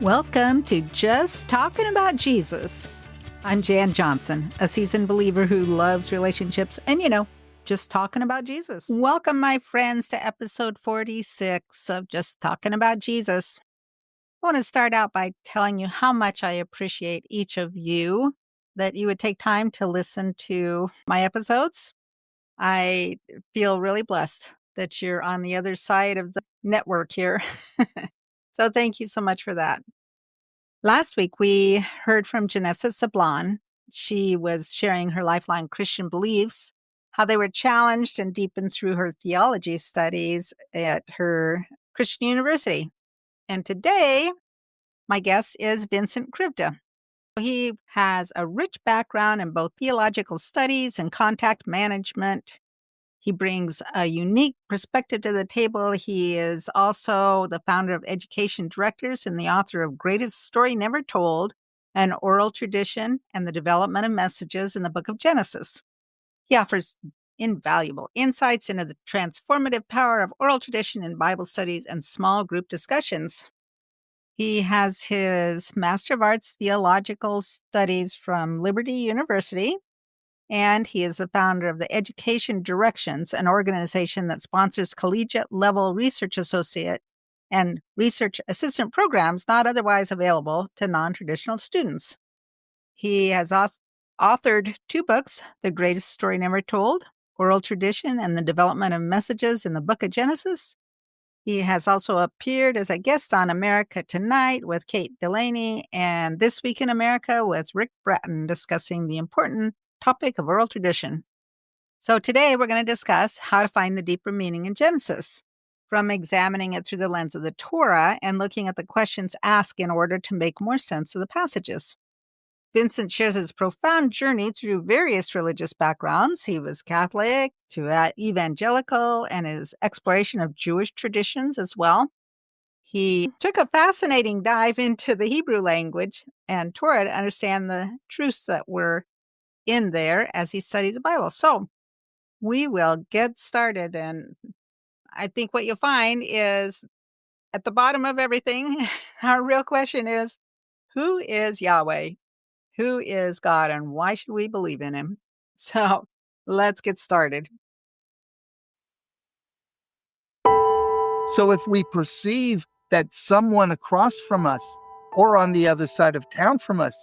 Welcome to Just Talking About Jesus. I'm Jan Johnson, a seasoned believer who loves relationships and, just talking about Jesus. Welcome, my friends, to episode 46 of Just Talking About Jesus. I want to start out by telling you how much I appreciate each of you, that you would take time to listen to my episodes. I feel really blessed that you're on the other side of the network here. So thank you so much for that. Last week, we heard from Janessa Sablon. She was sharing her lifelong Christian beliefs, how they were challenged and deepened through her theology studies at her Christian university. And today, my guest is Vincent Krivda. He has a rich background in both theological studies and contact management. He brings a unique perspective to the table. He is also the founder of Education Directors and the author of Greatest Story Never Told, An Oral Tradition and the Development of Messages in the Book of Genesis. He offers invaluable insights into the transformative power of oral tradition in Bible studies and small group discussions. He has his Master of Arts Theological Studies from Liberty University, and he is the founder of the Education Directions, an organization that sponsors collegiate-level research associate and research assistant programs not otherwise available to non-traditional students. He has authored 2 books, The Greatest Story Never Told, Oral Tradition and the Development of Messages in the Book of Genesis. He has also appeared as a guest on America Tonight with Kate Delaney and This Week in America with Rick Bratton, discussing the important topic of oral tradition. So today we're going to discuss how to find the deeper meaning in Genesis, from examining it through the lens of the Torah and looking at the questions asked in order to make more sense of the passages. Vincent shares his profound journey through various religious backgrounds. He was Catholic to evangelical, and his exploration of Jewish traditions as well. He took a fascinating dive into the Hebrew language and Torah to understand the truths that were in there as he studies the Bible. So we will get started. And I think what you'll find is at the bottom of everything, our real question is, who is Yahweh? Who is God, and why should we believe in him? So let's get started. So if we perceive that someone across from us or on the other side of town from us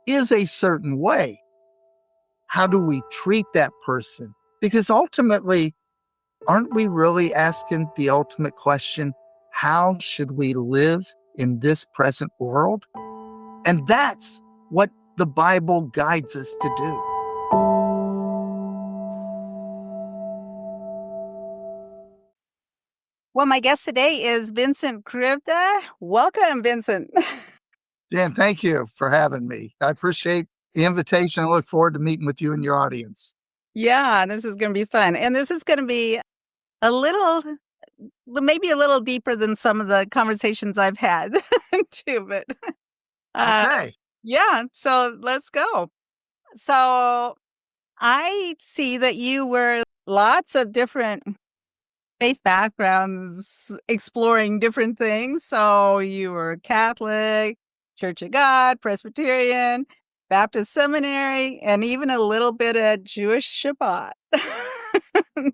is a certain way, how do we treat that person? Because ultimately, aren't we really asking the ultimate question, how should we live in this present world? And that's what the Bible guides us to do. Well, my guest today is Vincent Krivda. Welcome, Vincent. Dan, thank you for having me. I appreciate the invitation. I look forward to meeting with you and your audience. Yeah, this is going to be fun. And this is going to be maybe a little deeper than some of the conversations I've had too, but Okay. yeah, so let's go. So I see that you were lots of different faith backgrounds, exploring different things. So you were Catholic, Church of God, Presbyterian, Baptist Seminary, and even a little bit of Jewish Shabbat.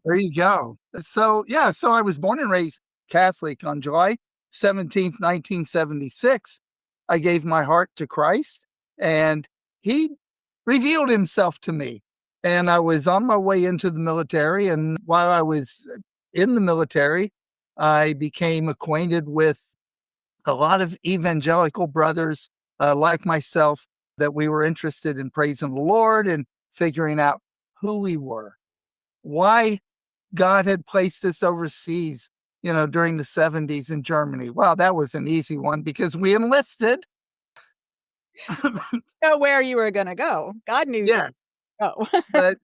There you go. So I was born and raised Catholic. On July 17th, 1976. I gave my heart to Christ, and he revealed himself to me. And I was on my way into the military, and while I was in the military, I became acquainted with a lot of evangelical brothers like myself, that we were interested in praising the Lord and figuring out who we were, why God had placed us overseas, during the 70s in Germany. Well, that was an easy one because we enlisted. Know where you were going to go. God knew. Yeah. Oh. But,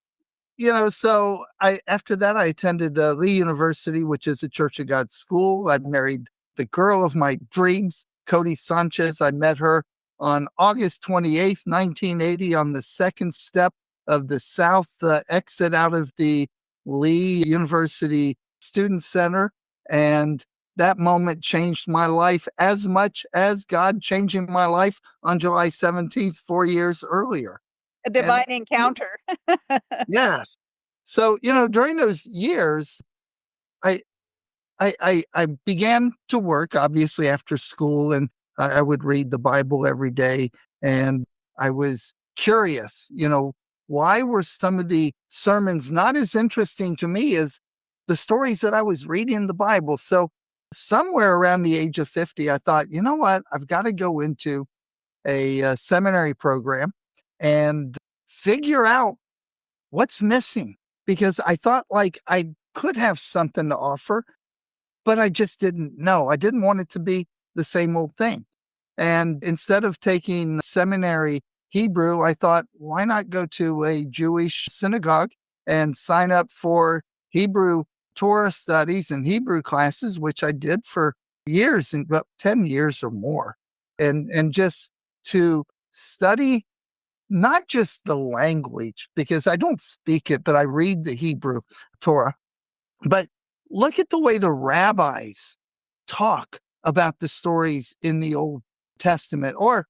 so after that, I attended Lee University, which is a Church of God school. I married the girl of my dreams, Cody Sanchez. I met her on August 28th, 1980, on the second step of the south exit out of the Lee University Student Center. And that moment changed my life as much as God changing my life on July 17th, 4 years earlier. A And divine encounter. yes. So, during those years, I I began to work obviously after school, and I would read the Bible every day. And I was curious, why were some of the sermons not as interesting to me as the stories that I was reading in the Bible? So somewhere around the age of 50, I thought, you know what? I've got to go into a seminary program and figure out what's missing, because I thought like I could have something to offer, but I just didn't know. I didn't want it to be the same old thing. And instead of taking seminary Hebrew, I thought, why not go to a Jewish synagogue and sign up for Hebrew Torah studies and Hebrew classes, which I did for years, and about 10 years or more. And just to study not just the language, because I don't speak it, but I read the Hebrew Torah. But look at the way the rabbis talk about the stories in the Old Testament, or,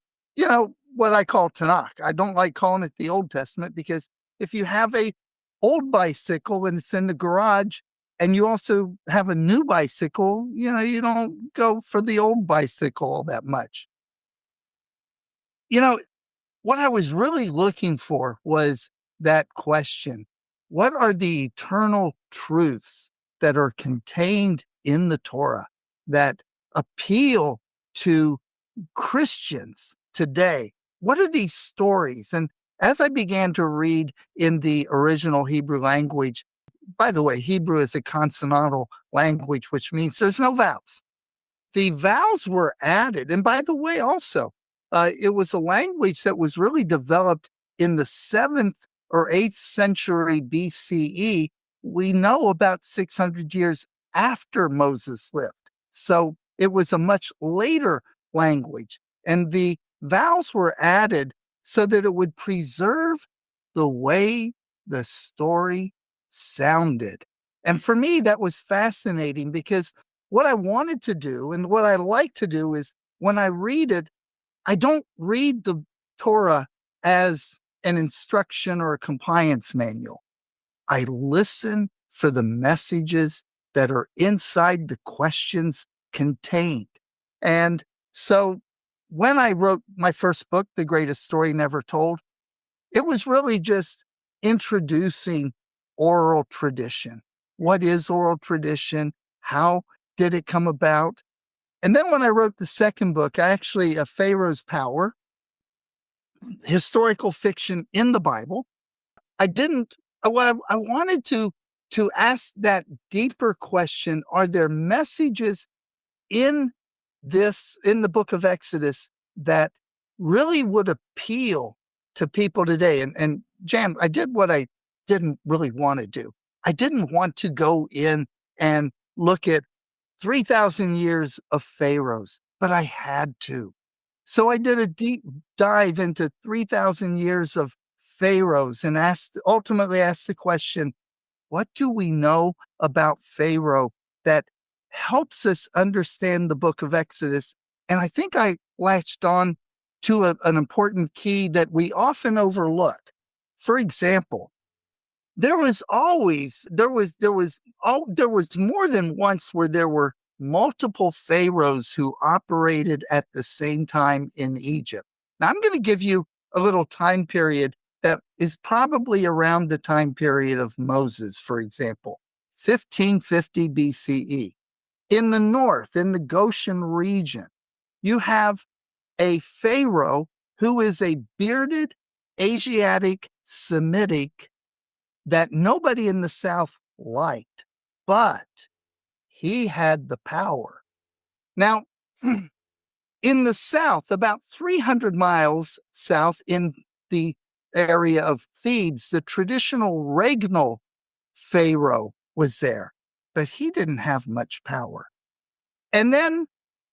what I call Tanakh. I don't like calling it the Old Testament, because if you have a old bicycle and it's in the garage and you also have a new bicycle, you don't go for the old bicycle all that much. You know, what I was really looking for was that question: what are the eternal truths that are contained in the Torah that appeal to Christians today? What are these stories? And as I began to read in the original Hebrew language, by the way, Hebrew is a consonantal language, which means there's no vowels. The vowels were added. And by the way, also, it was a language that was really developed in the 7th or 8th century BCE. We know about 600 years after Moses lived. So it was a much later language. And the vowels were added so that it would preserve the way the story sounded. And for me, that was fascinating, because what I wanted to do and what I like to do is, when I read it, I don't read the Torah as an instruction or a compliance manual. I listen for the messages that are inside the questions contained. And so when I wrote my first book, The Greatest Story Never Told, it was really just introducing oral tradition. What is oral tradition? How did it come about? And then when I wrote the second book, A Pharaoh's Power, historical fiction in the Bible, I didn't, well, I wanted to ask that deeper question: are there messages in in the book of Exodus that really would appeal to people today? And Jan, I did what I didn't really want to do. I didn't want to go in and look at 3,000 years of pharaohs, but I had to. So I did a deep dive into 3,000 years of pharaohs and ultimately asked the question: what do we know about Pharaoh that helps us understand the book of Exodus? And I think I latched on to an important key that we often overlook. For example, there was more than once where there were multiple pharaohs who operated at the same time in Egypt. Now I'm going to give you a little time period that is probably around the time period of Moses, for example, 1550 BCE. In the north, in the Goshen region, you have a pharaoh who is a bearded Asiatic Semitic that nobody in the South liked, but he had the power. Now, in the South, about 300 miles south in the area of Thebes, the traditional regnal pharaoh was there, but he didn't have much power. And then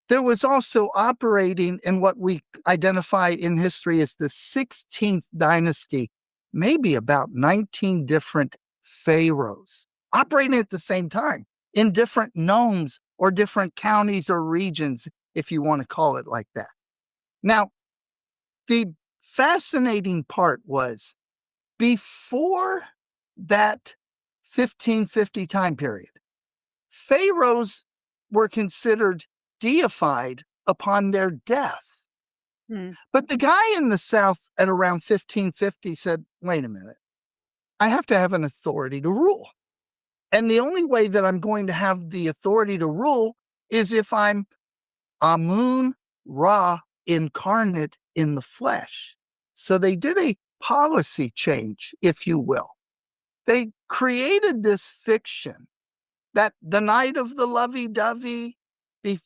there was also operating in what we identify in history as the 16th dynasty, maybe about 19 different pharaohs operating at the same time in different nomes or different counties or regions, if you want to call it like that. Now, the fascinating part was before that 1550 time period, pharaohs were considered deified upon their death. But the guy in the South at around 1550 said, wait a minute, I have to have an authority to rule. And the only way that I'm going to have the authority to rule is if I'm Amun Ra incarnate in the flesh. So they did a policy change, if you will. They created this fiction that the night of the lovey-dovey,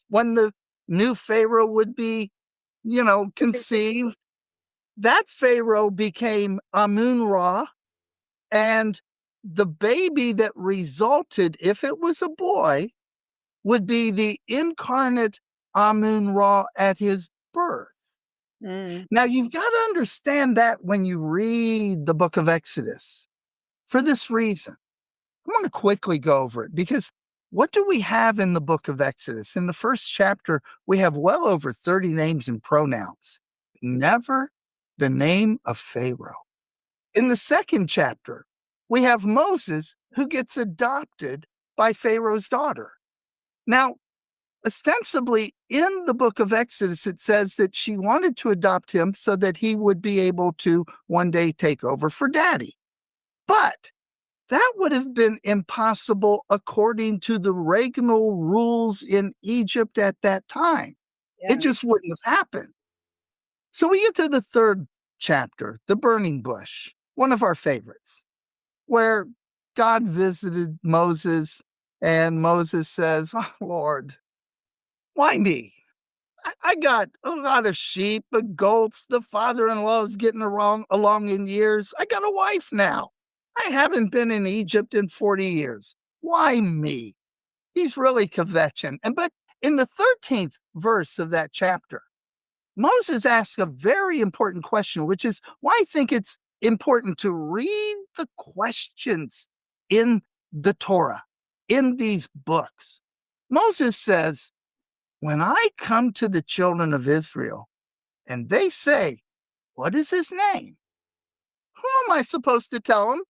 when the new Pharaoh would be, conceived, that Pharaoh became Amun Ra, and the baby that resulted, if it was a boy, would be the incarnate Amun Ra at his birth. Now, you've got to understand that when you read the book of Exodus. For this reason, I want to quickly go over it, because what do we have in the book of Exodus? In the first chapter, we have well over 30 names and pronouns, never the name of Pharaoh. In the second chapter, we have Moses, who gets adopted by Pharaoh's daughter. Now, ostensibly, in the book of Exodus, it says that she wanted to adopt him so that he would be able to one day take over for daddy. But that would have been impossible according to the regnal rules in Egypt at that time. Yeah. It just wouldn't have happened. So we get to the third chapter, the burning bush, one of our favorites, where God visited Moses, and Moses says, oh, Lord, why me? I got a lot of sheep, but goats. The father-in-law is getting along in years. I got a wife now. I haven't been in Egypt in 40 years. Why me? He's really kvetching. But in the 13th verse of that chapter, Moses asks a very important question, which is why I think it's important to read the questions in the Torah, in these books. Moses says, when I come to the children of Israel and they say, what is his name? Who am I supposed to tell them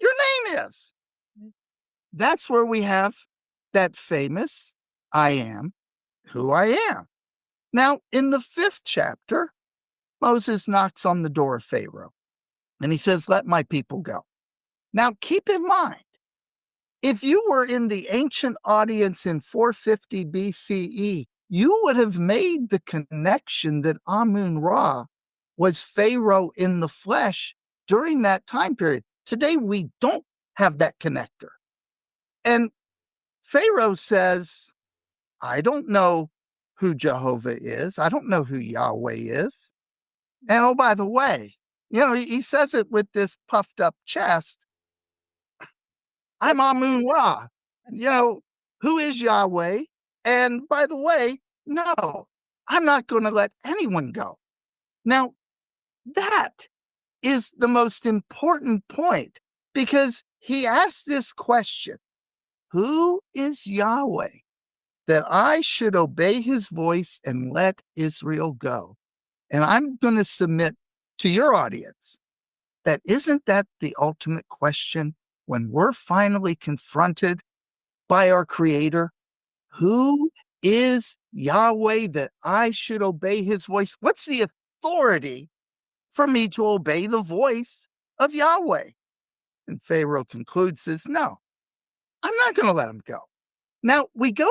your name is? That's where we have that famous I am who I am. Now, in the 5th chapter, Moses knocks on the door of Pharaoh and he says, let my people go. Now, keep in mind, if you were in the ancient audience in 450 BCE, you would have made the connection that Amun Ra was Pharaoh in the flesh during that time period. Today, we don't have that connector. And Pharaoh says, I don't know who Jehovah is. I don't know who Yahweh is. And oh, by the way, he says it with this puffed up chest. I'm Amun Ra. Who is Yahweh? And by the way, no, I'm not going to let anyone go. Now, that is the most important point, because he asked this question, who is Yahweh, that I should obey his voice and let Israel go? And I'm going to submit to your audience that isn't that the ultimate question when we're finally confronted by our Creator? Who is Yahweh that I should obey his voice? What's the authority for me to obey the voice of Yahweh? And Pharaoh concludes this, no, I'm not going to let him go. Now, we go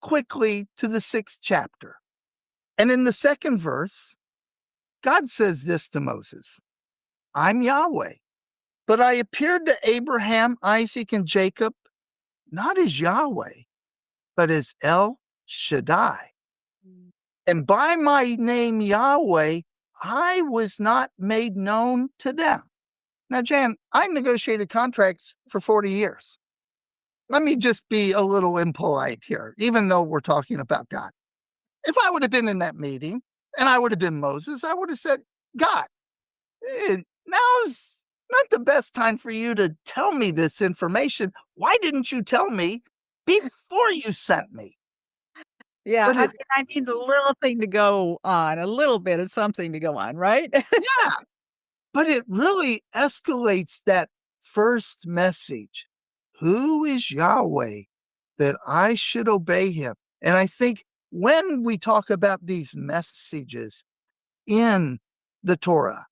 quickly to the 6th chapter. And in the 2nd verse, God says this to Moses, I'm Yahweh, but I appeared to Abraham, Isaac, and Jacob, not as Yahweh, but as El Shaddai. And by my name, Yahweh, I was not made known to them. Now, Jan, I negotiated contracts for 40 years. Let me just be a little impolite here, even though we're talking about God. If I would have been in that meeting and I would have been Moses, I would have said, God, now's not the best time for you to tell me this information. Why didn't you tell me before you sent me? Yeah, But I mean, I need a little thing to go on, a little bit of something to go on, right? yeah, but it really escalates that first message. Who is Yahweh that I should obey him? And I think when we talk about these messages in the Torah,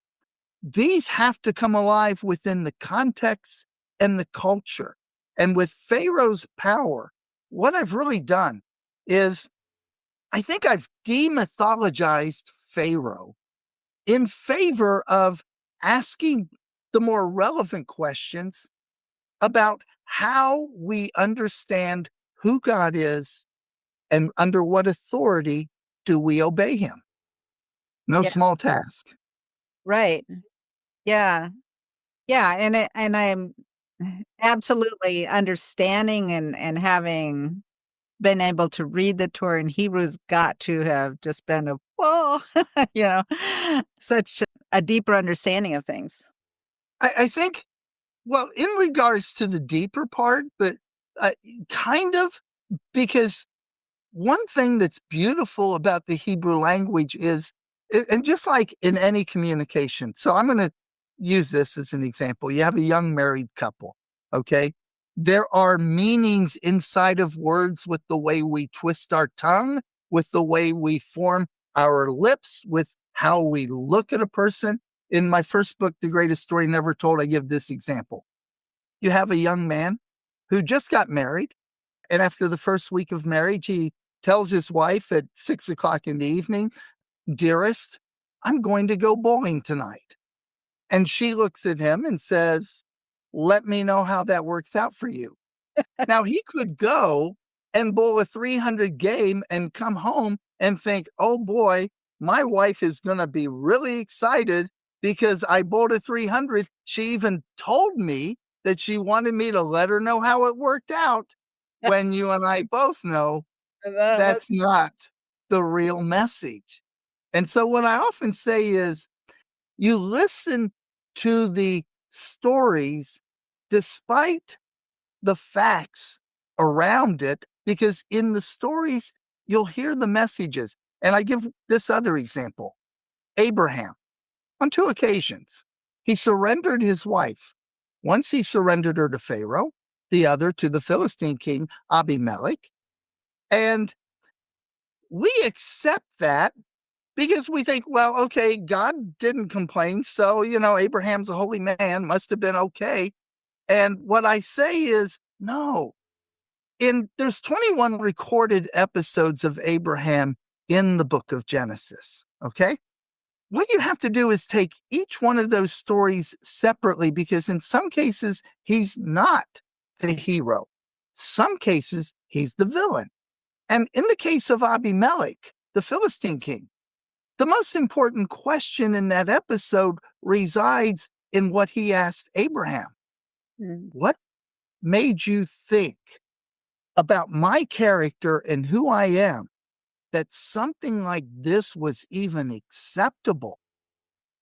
these have to come alive within the context and the culture. And with Pharaoh's power, what I've really done is I think I've demythologized Pharaoh in favor of asking the more relevant questions about how we understand who God is and under what authority do we obey him. No Yeah, small task. right. Yeah. Yeah, and I'm absolutely understanding and having been able to read the Torah in Hebrew's got to have just been a whoa, you know, such a deeper understanding of things. I think, well, in regards to the deeper part, but uh, kind of, because one thing that's beautiful about the Hebrew language is, and just like in any communication, so I'm going to use this as an example. You have a young married couple, okay? There are meanings inside of words with the way we twist our tongue, with the way we form our lips, with how we look at a person. In my first book, The Greatest Story Never Told, I give this example. You have a young man who just got married. And after the first week of marriage, he tells his wife at 6 o'clock in the evening, "Dearest, I'm going to go bowling tonight." And she looks at him and says, "Let me know how that works out for you." Now, he could go and bowl a 300 game and come home and think, "Oh boy, my wife is going to be really excited because I bowled a 300. She even told me that she wanted me to let her know how it worked out." When you and I both know That was that's not the real message. And so, what I often say is you listen to the stories despite the facts around it, because in the stories, you'll hear the messages. And I give this other example. Abraham, on 2 occasions, he surrendered his wife. Once he surrendered her to Pharaoh, the other to the Philistine king, Abimelech. And we accept that because we think, well, okay, God didn't complain. So, Abraham's a holy man, must have been okay. And what I say is, no, there's 21 recorded episodes of Abraham in the book of Genesis. Okay. What you have to do is take each one of those stories separately, because in some cases, he's not the hero. Some cases, he's the villain. And in the case of Abimelech, the Philistine king, the most important question in that episode resides in what he asked Abraham. mm, What made you think about my character and who I am that something like this was even acceptable?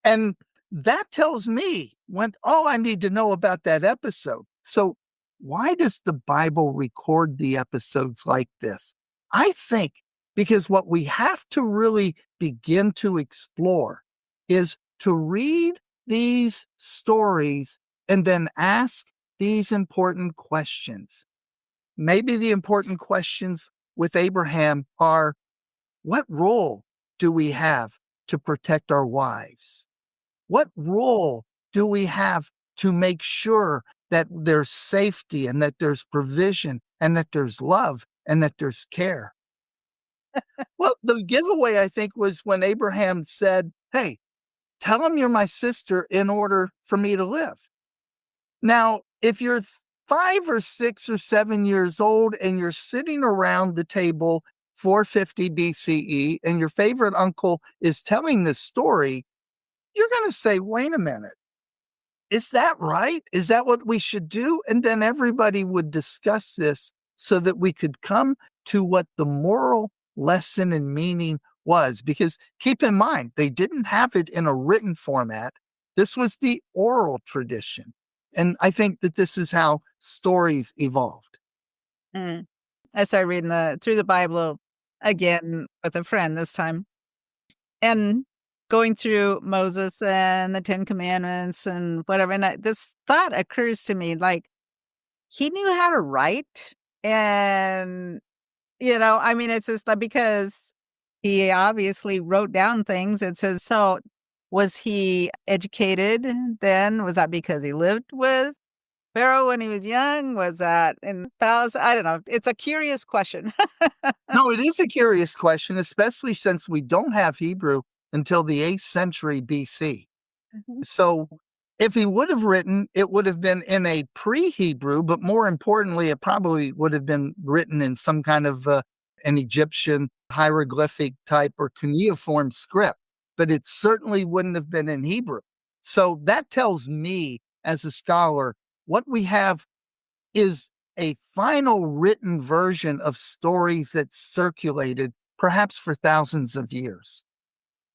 And that tells me all I need to know about that episode. So, why does the Bible record the episodes like this? I think because what we have to really begin to explore is to read these stories and then ask these important questions. Maybe the important questions with Abraham are, what role do we have to protect our wives? What role do we have to make sure that there's safety and that there's provision and that there's love and that there's care? Well, the giveaway, I think, was when Abraham said, "Hey, tell him you're my sister in order for me to live." Now, if you're 5 or 6 or 7 years old and you're sitting around the table 450 BCE and your favorite uncle is telling this story, you're going to say, "Wait a minute. Is that right? Is that what we should do?" And then everybody would discuss this so that we could come to what the moral lesson and meaning was. Because keep in mind, they didn't have it in a written format. This was the oral tradition. And I think that this is how stories evolved. mm. I started reading through the Bible again with a friend this time. And going through Moses and the Ten Commandments and whatever. And this thought occurs to me, like, he knew how to write. And, I mean, it's just like, because he obviously wrote down things. It says, so was he educated then? Was that because he lived with Pharaoh when he was young? Was that in the palace? I don't know. It's a curious question. No, it is a curious question, especially since we don't have Hebrew until the 8th century BC. Mhm. So if he would have written, it would have been in a pre-Hebrew, but more importantly, it probably would have been written in some kind of an Egyptian hieroglyphic type or cuneiform script, but it certainly wouldn't have been in Hebrew. So that tells me, as a scholar, what we have is a final written version of stories that circulated perhaps for thousands of years.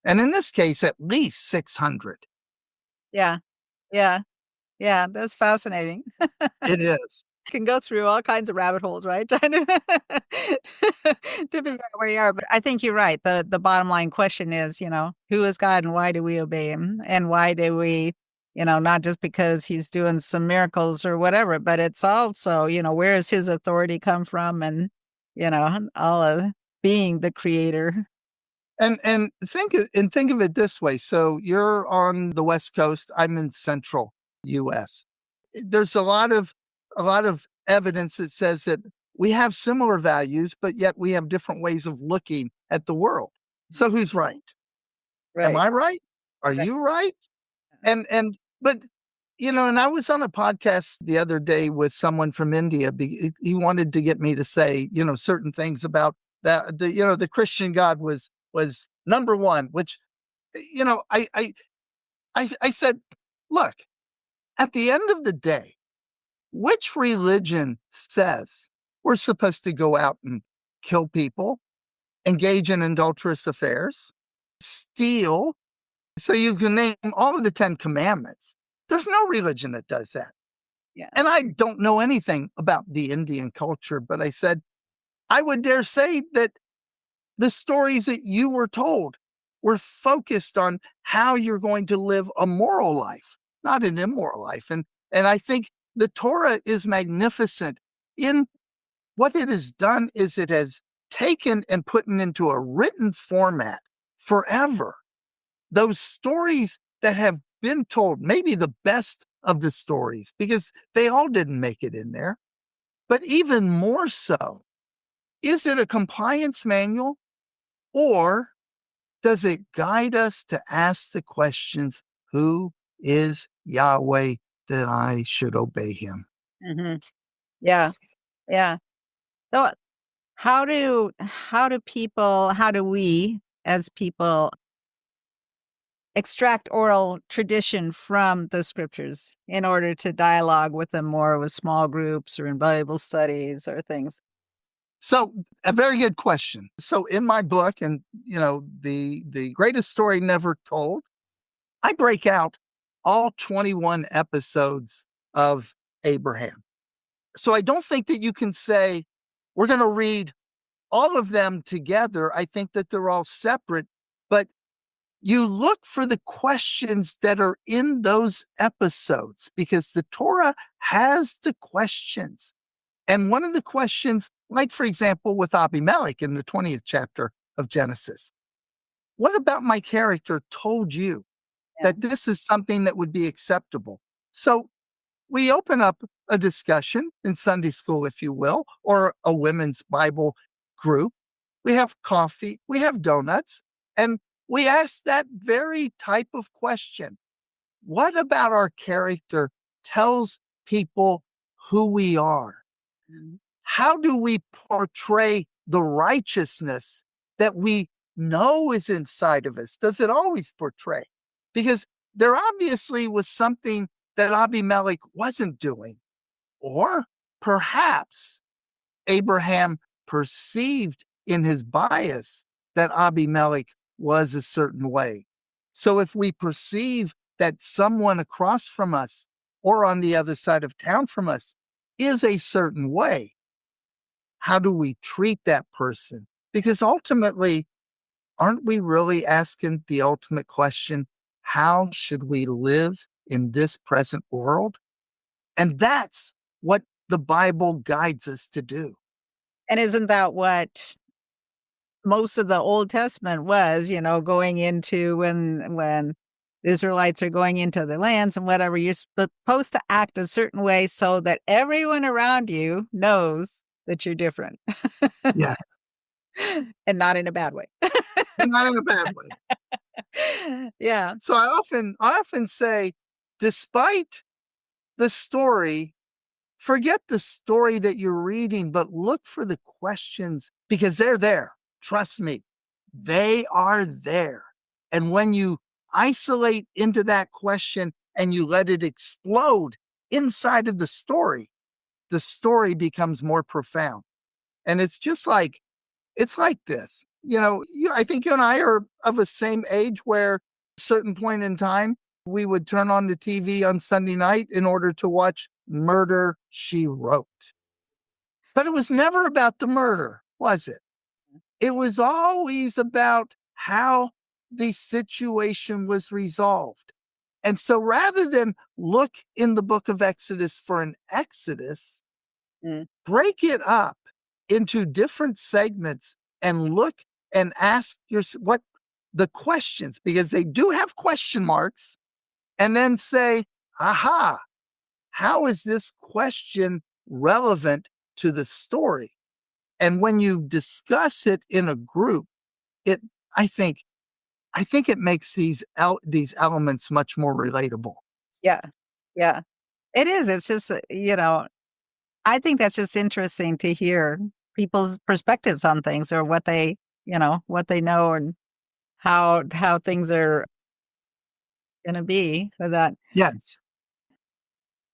And in this case, at least 600. Yeah. Yeah. Yeah. That's fascinating. It is. Can go through all kinds of rabbit holes, right? Trying to to figure out where you are. But I think you're right. The bottom line question is, who is God and why do we obey him? And why do we, not just because he's doing some miracles or whatever, but it's also, where does his authority come from? And, all of being the creator. And think of it this way. So you're on the West Coast, I'm in central US. There's a lot of evidence that says that we have similar values, but yet we have different ways of looking at the world. So who's right? Am Right. I right? Are Right. you right? But and I was on a podcast the other day with someone from India. He wanted to get me to say, certain things about that. The Christian God was number one, which, I said, look, at the end of the day, which religion says we're supposed to go out and kill people, engage in adulterous affairs, steal? So you can name all of the 10 commandments. There's no religion that does that. Yeah. And I don't know anything about the Indian culture, but I said, I would dare say that the stories that you were told were focused on how you're going to live a moral life, not an immoral life. And I think the Torah is magnificent in what it has done is it has taken and put into a written format forever those stories that have been told, maybe the best of the stories, because they all didn't make it in there. But even more so, is it a compliance manual, or does it guide us to ask the questions, who is Yahweh that I should obey him? Hmm. Yeah. Yeah. So how do we as people extract oral tradition from the scriptures in order to dialogue with them more with small groups or in Bible studies or things? So, a very good question. So, in my book, and the greatest story never told, I break out all 21 episodes of Abraham. So I don't think that you can say we're going to read all of them together. I think that they're all separate, but you look for the questions that are in those episodes because the Torah has the questions. And one of the questions, like for example, with Abimelech in the 20th chapter of Genesis, what about my character told you Yeah. that this is something that would be acceptable? So we open up a discussion in Sunday school, if you will, or a women's Bible group. We have coffee, we have donuts, and we ask that very type of question. What about our character tells people who we are? Mhm. How do we portray the righteousness that we know is inside of us? Does it always portray? Because there obviously was something that Abimelech wasn't doing. Or perhaps Abraham perceived in his bias that Abimelech was a certain way. So if we perceive that someone across from us or on the other side of town from us is a certain way, how do we treat that person? Because ultimately, aren't we really asking the ultimate question? How should we live in this present world? And that's what the Bible guides us to do. And isn't that what most of the Old Testament was, going into when the Israelites are going into the lands and whatever, you're supposed to act a certain way so that everyone around you knows that you're different. Yeah. And not in a bad way. And not in a bad way. Yeah. So I often say, despite the story, forget the story that you're reading, but look for the questions because they're there. Trust me, they are there. And when you isolate into that question and you let it explode inside of the story becomes more profound. And it's like this. I think you and I are of the same age where a certain point in time, we would turn on the TV on Sunday night in order to watch Murder, She Wrote. But it was never about the murder, was it? It was always about how the situation was resolved. And so rather than look in the book of Exodus for an exodus, break it up into different segments and look and ask yourself what the questions, because they do have question marks, and then say, aha, how is this question relevant to the story? And when you discuss it in a group, it I think it makes these elements much more relatable. Yeah. Yeah. It is. It's just, I think that's just interesting to hear people's perspectives on things or what they know and how things are going to be for that. Yes.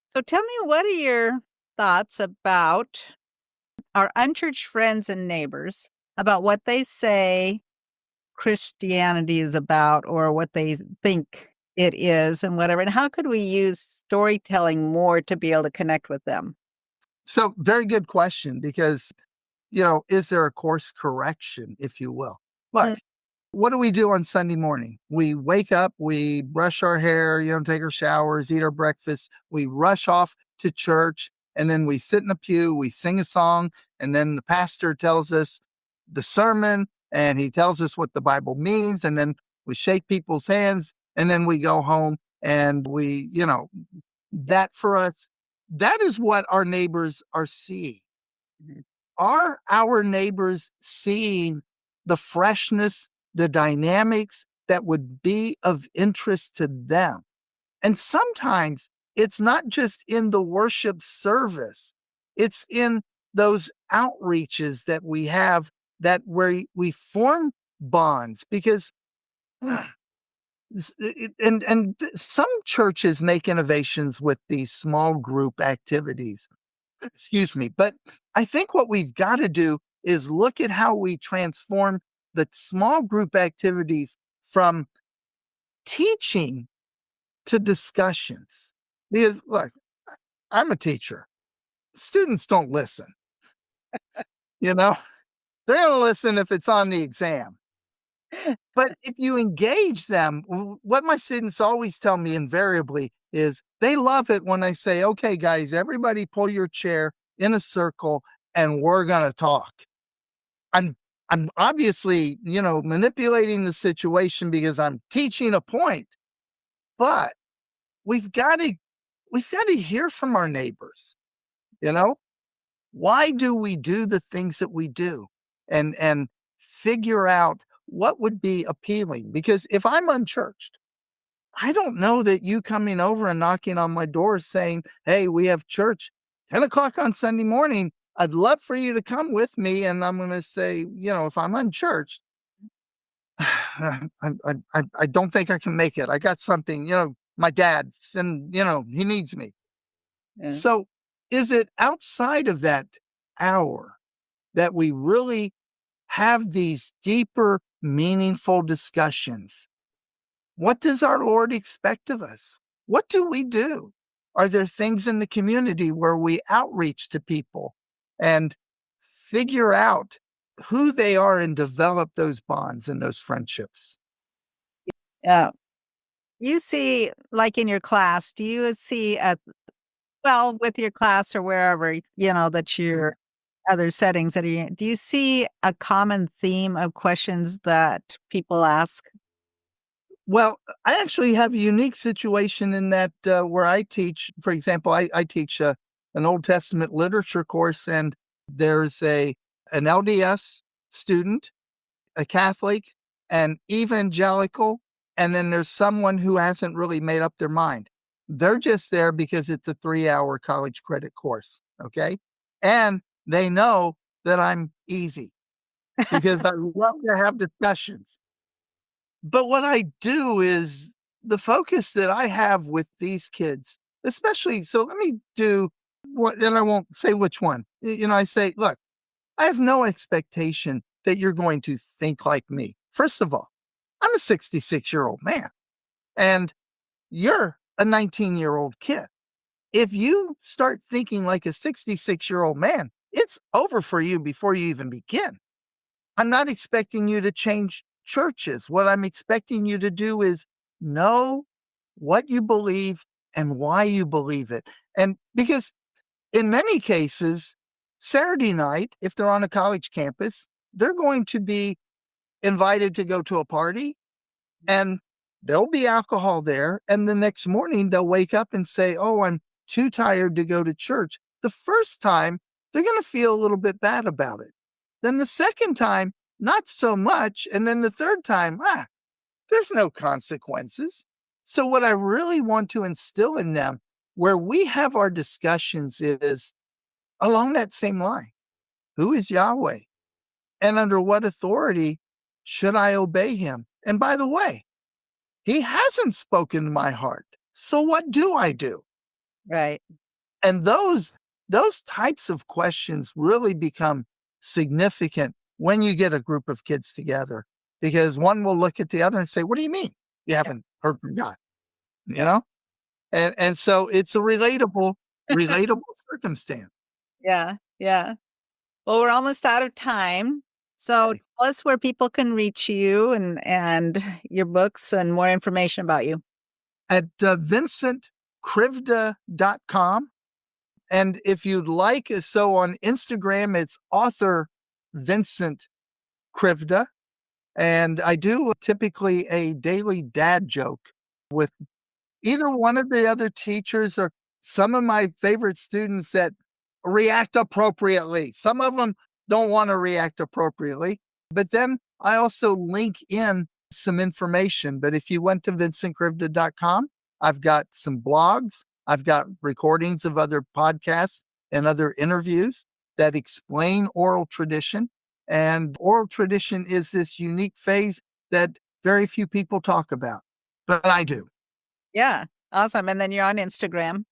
So tell me, what are your thoughts about our unchurched friends and neighbors, about what they say Christianity is about or what they think it is and whatever? And how could we use storytelling more to be able to connect with them? So very good question because, is there a course correction, if you will? Look, Mm, what do we do on Sunday morning? We wake up, we brush our hair, take our showers, eat our breakfast, we rush off to church, and then we sit in a pew, we sing a song, and then the pastor tells us the sermon, and he tells us what the Bible means, and then we shake people's hands, and then we go home, and that for us, that is what our neighbors are seeing. mhm. Are our neighbors seeing the freshness, the dynamics that would be of interest to them? And sometimes it's not just in the worship service, it's in those outreaches that we have that where we form bonds because some churches make innovations with these small group activities. Excuse me. But I think what we've got to do is look at how we transform the small group activities from teaching to discussions. Because, look, I'm a teacher. Students don't listen, you know? They're going to listen if it's on the exam. But if you engage them, what my students always tell me invariably is they love it when I say, okay, guys, everybody pull your chair in a circle and we're going to talk. I'm I'm obviously, manipulating the situation because I'm teaching a point, but we've got to hear from our neighbors, you know? Why do we do the things that we do? And figure out what would be appealing because if I'm unchurched, I don't know that you coming over and knocking on my door saying, "Hey, we have church 10 o'clock on Sunday morning. I'd love for you to come with me." And I'm going to say, if I'm unchurched, I don't think I can make it. I got something, my dad, and, he needs me. Yeah. So is it outside of that hour that we really have these deeper, meaningful discussions? What does our Lord expect of us? What do we do? Are there things in the community where we outreach to people and figure out who they are and develop those bonds and those friendships. Yeah. You see, like in your class, do you see well, with your class or wherever, that you're other settings that are in, do you see a common theme of questions that people ask? Well, I actually have a unique situation in that where I teach, for example, I teach an Old Testament literature course, and there's an LDS student, a Catholic, an evangelical, and then there's someone who hasn't really made up their mind. They're just there because it's a 3-hour college credit course. Okay. And they know that I'm easy because I love to have discussions. But what I do is the focus that I have with these kids, especially, so let me do what, and I won't say which one. I say, look, I have no expectation that you're going to think like me. First of all, I'm a 66-year-old man and you're a 19-year-old kid. If you start thinking like a 66-year-old man, it's over for you before you even begin. I'm not expecting you to change churches. What I'm expecting you to do is know what you believe and why you believe it. And because in many cases, Saturday night, if they're on a college campus, they're going to be invited to go to a party and there'll be alcohol there. And the next morning, they'll wake up and say, oh, I'm too tired to go to church. The first time, they're going to feel a little bit bad about it. Then the second time, not so much. And then the third time, there's no consequences. So, what I really want to instill in them, where we have our discussions, is along that same line. Who is Yahweh? And under what authority should I obey him? And by the way, he hasn't spoken to my heart. So what do I do? Right. And those types of questions really become significant when you get a group of kids together, because one will look at the other and say, what do you mean you haven't heard from God? You know? And so it's a relatable circumstance. Yeah. Yeah. Well, we're almost out of time. So Okay. tell us where people can reach you and your books and more information about you. At vincentkrivda.com. And if you'd like, so on Instagram, it's author Vincent Krivda. And I do typically a daily dad joke with either one of the other teachers or some of my favorite students that react appropriately. Some of them don't want to react appropriately. But then I also link in some information. But if you went to vincentkrivda.com, I've got some blogs, I've got recordings of other podcasts and other interviews that explain oral tradition. And oral tradition is this unique phase that very few people talk about, but I do. Yeah. Awesome. And then you're on Instagram.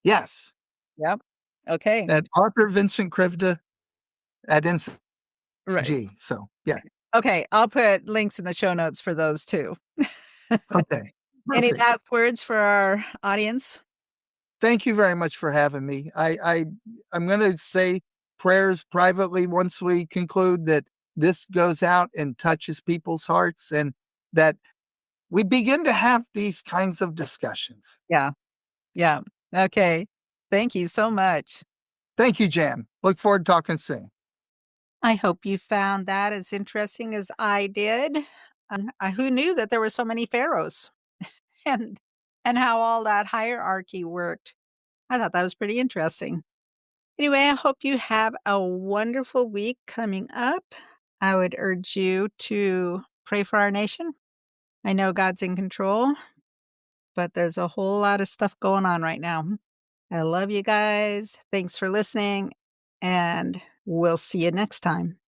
Yes. Yep. Okay. At author Vincent Krivda at Right. G. So, yeah. Okay. I'll put links in the show notes for those too. Okay. Any Perfect. last words for our audience? Thank you very much for having me. I'm going to say prayers privately once we conclude that this goes out and touches people's hearts and that we begin to have these kinds of discussions. Yeah. Yeah. Okay. Thank you so much. Thank you, Jan. Look forward to talking soon. I hope you found that as interesting as I did. Who knew that there were so many pharaohs and and how all that hierarchy worked? I thought that was pretty interesting. Anyway, I hope you have a wonderful week coming up. I would urge you to pray for our nation. I know God's in control, but there's a whole lot of stuff going on right now. I love you guys. Thanks for listening, and we'll see you next time.